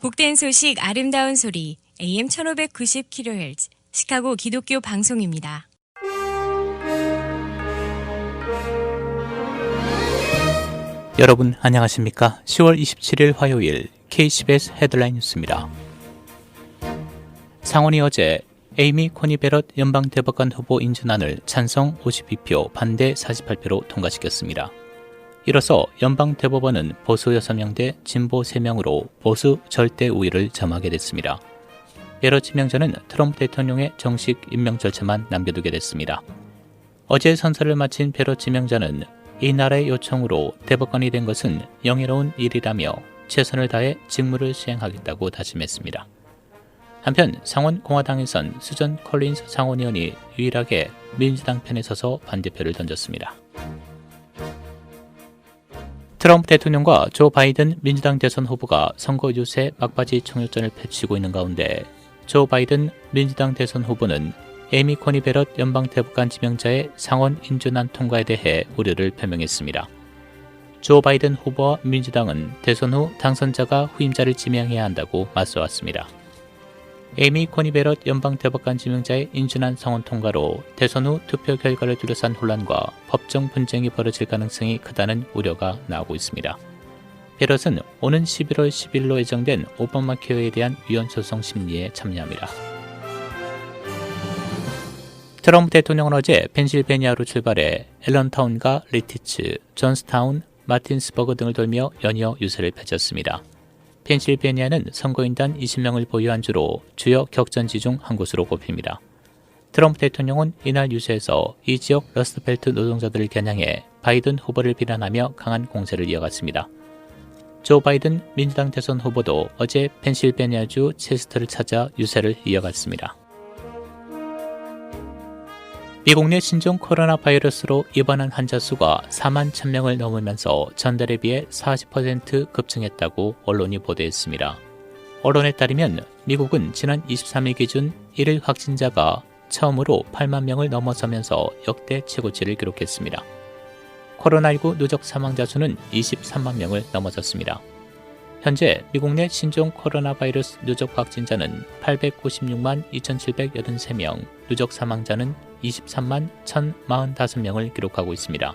복된 소식 아름다운 소리 AM 1590kHz 시카고 기독교 방송입니다. 여러분 안녕하십니까? 10월 27일 화요일 KCBS 헤드라인 뉴스입니다. 상원이 어제 에이미 코니 베럿 연방대법관 후보 인준안을 찬성 52표, 반대 48표로 통과시켰습니다. 이로써 연방대법원은 보수 6명 대 진보 3명으로 보수 절대 우위를 점하게 됐습니다. 베럿 지명자는 트럼프 대통령의 정식 임명 절차만 남겨두게 됐습니다. 어제 선서를 마친 베럿 지명자는 이 나라의 요청으로 대법관이 된 것은 영예로운 일이라며 최선을 다해 직무를 수행하겠다고 다짐했습니다. 한편 상원 공화당에선 수전 콜린스 상원의원이 유일하게 민주당 편에 서서 반대표를 던졌습니다. 트럼프 대통령과 조 바이든 민주당 대선 후보가 선거 유세 막바지 총력전을 펼치고 있는 가운데 조 바이든 민주당 대선 후보는 에이미 코니 베럿 연방대법관 지명자의 상원 인준안 통과에 대해 우려를 표명했습니다. 조 바이든 후보와 민주당은 대선 후 당선자가 후임자를 지명해야 한다고 맞서왔습니다. 에이미 코니 베럿 연방대법관 지명자의 인준안 상원 통과로 대선 후 투표 결과를 둘러싼 혼란과 법정 분쟁이 벌어질 가능성이 크다는 우려가 나오고 있습니다. 베럿은 오는 11월 10일로 예정된 오바마 케어에 대한 위헌 소송 심리에 참여합니다. 트럼프 대통령은 어제 펜실베니아로 출발해 앨런타운과 리티츠, 존스타운, 마틴스버그 등을 돌며 연이어 유세를 펼쳤습니다. 펜실베니아는 선거인단 20명을 보유한 주로 주요 격전지 중 한 곳으로 꼽힙니다. 트럼프 대통령은 이날 유세에서 이 지역 러스트벨트 노동자들을 겨냥해 바이든 후보를 비난하며 강한 공세를 이어갔습니다. 조 바이든 민주당 대선 후보도 어제 펜실베니아주 체스터를 찾아 유세를 이어갔습니다. 미국 내 신종 코로나 바이러스로 입원한 환자 수가 4만 1,000명을 넘으면서 전달에 비해 40% 급증했다고 언론이 보도했습니다. 언론에 따르면 미국은 지난 23일 기준 일일 확진자가 처음으로 8만 명을 넘어서면서 역대 최고치를 기록했습니다. 코로나19 누적 사망자 수는 23만 명을 넘어섰습니다. 현재 미국 내 신종 코로나 바이러스 누적 확진자는 896만 2,783명, 누적 사망자는 23만 1,045명을 기록하고 있습니다.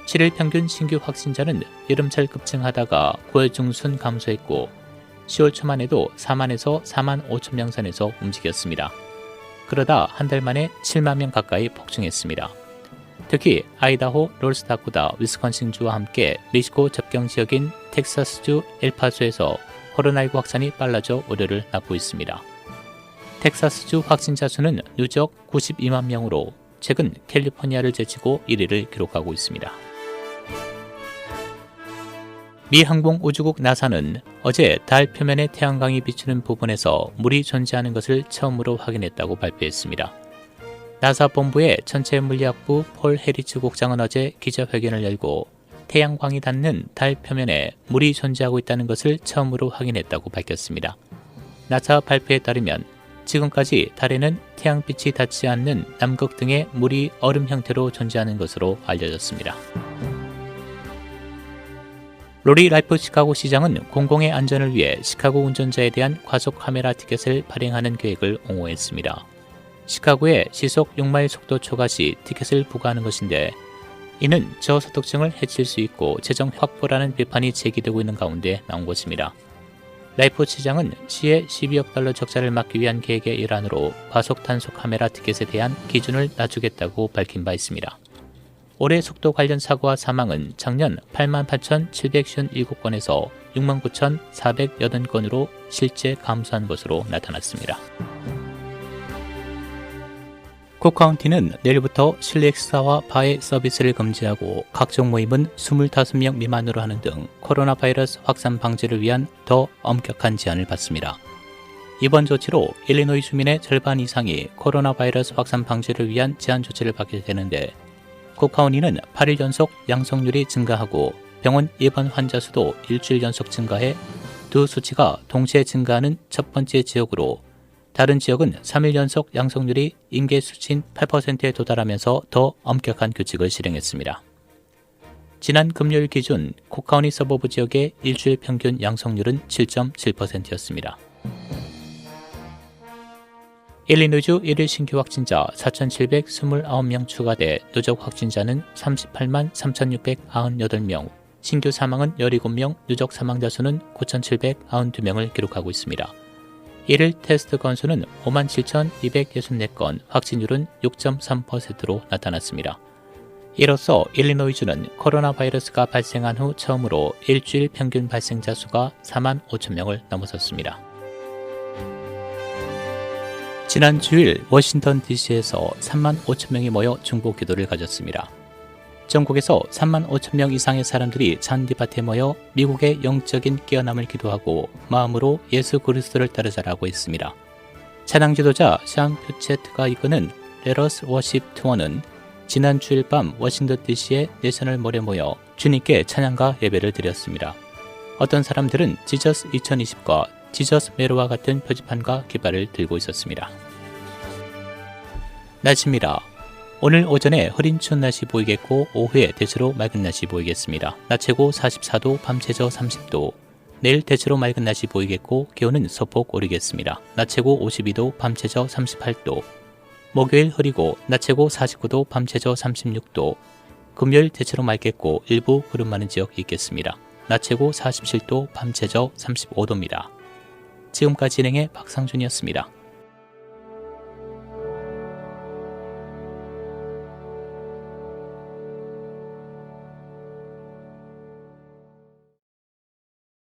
7일 평균 신규 확진자는 여름철 급증하다가 9월 중순 감소했고 10월 초만 해도 4만에서 4만 5천 명 선에서 움직였습니다. 그러다 한 달 만에 7만 명 가까이 폭증했습니다. 특히 아이다호, 노스다코다, 위스콘신주와 함께 멕시코 접경 지역인 텍사스주 엘파소에서 코로나19 확산이 빨라져 우려를 낳고 있습니다. 텍사스주 확진자 수는 누적 92만 명으로 최근 캘리포니아를 제치고 1위를 기록하고 있습니다. 미 항공우주국 나사는 어제 달 표면에 태양광이 비추는 부분에서 물이 존재하는 것을 처음으로 확인했다고 발표했습니다. 나사 본부의 천체물리학부 폴 해리츠 국장은 어제 기자회견을 열고 태양광이 닿는 달 표면에 물이 존재하고 있다는 것을 처음으로 확인했다고 밝혔습니다. 나사 발표에 따르면 지금까지 달에는 태양빛이 닿지 않는 남극 등의 물이 얼음 형태로 존재하는 것으로 알려졌습니다. 로리 라이프 시카고 시장은 공공의 안전을 위해 시카고 운전자에 대한 과속 카메라 티켓을 발행하는 계획을 옹호했습니다. 시카고의 시속 6마일 속도 초과 시 티켓을 부과하는 것인데 이는 저소득층을 해칠 수 있고 재정 확보라는 비판이 제기되고 있는 가운데 나온 것입니다. 라이프 시장은 시의 12억 달러 적자를 막기 위한 계획의 일환으로 과속 단속 카메라 티켓에 대한 기준을 낮추겠다고 밝힌 바 있습니다. 올해 속도 관련 사고와 사망은 작년 88,757건에서 69,480건으로 실제 감소한 것으로 나타났습니다. 쿡카운티는 내일부터 실내 식사와 바의 서비스를 금지하고 각종 모임은 25명 미만으로 하는 등 코로나 바이러스 확산 방지를 위한 더 엄격한 제한을 받습니다. 이번 조치로 일리노이 주민의 절반 이상이 코로나 바이러스 확산 방지를 위한 제한 조치를 받게 되는데 쿡카운티는 8일 연속 양성률이 증가하고 병원 입원 환자 수도 일주일 연속 증가해 두 수치가 동시에 증가하는 첫 번째 지역으로 다른 지역은 3일 연속 양성률이 임계 수치인 8%에 도달하면서 더 엄격한 규칙을 실행했습니다. 지난 금요일 기준 콕카우니 서버브 지역의 일주일 평균 양성률은 7.7%였습니다. 일리노이주 1일 신규 확진자 4,729명 추가돼 누적 확진자는 38만 3,698명, 신규 사망은 17명, 누적 사망자 수는 9,792명을 기록하고 있습니다. 1일 테스트 건수는 57,264건, 확진율은 6.3%로 나타났습니다. 이로써 일리노이주는 코로나 바이러스가 발생한 후 처음으로 일주일 평균 발생자 수가 4만 5천 명을 넘어섰습니다. 지난 주일 워싱턴 DC에서 3만 5천 명이 모여 중보 기도를 가졌습니다. 전국에서 3만 5천 명 이상의 사람들이 잔디밭에 모여 미국의 영적인 깨어남을 기도하고 마음으로 예수 그리스도를 따르자라고 했습니다. 찬양 지도자 샴 퓨체트가 이끄는 레러스 워십 투어는 지난 주일 밤 워싱턴 DC의 내셔널 몰에 모여 주님께 찬양과 예배를 드렸습니다. 어떤 사람들은 지저스 2020과 지저스 메로와 같은 표지판과 깃발을 들고 있었습니다. 날씨입니다. 오늘 오전에 흐린 추운 날씨 보이겠고 오후에 대체로 맑은 날씨 보이겠습니다. 낮 최고 44도, 밤 최저 30도. 내일 대체로 맑은 날씨 보이겠고 기온은 소폭 오르겠습니다. 낮 최고 52도, 밤 최저 38도. 목요일 흐리고 낮 최고 49도, 밤 최저 36도. 금요일 대체로 맑겠고 일부 구름 많은 지역 있겠습니다. 낮 최고 47도, 밤 최저 35도입니다. 지금까지 진행의 박상준이었습니다.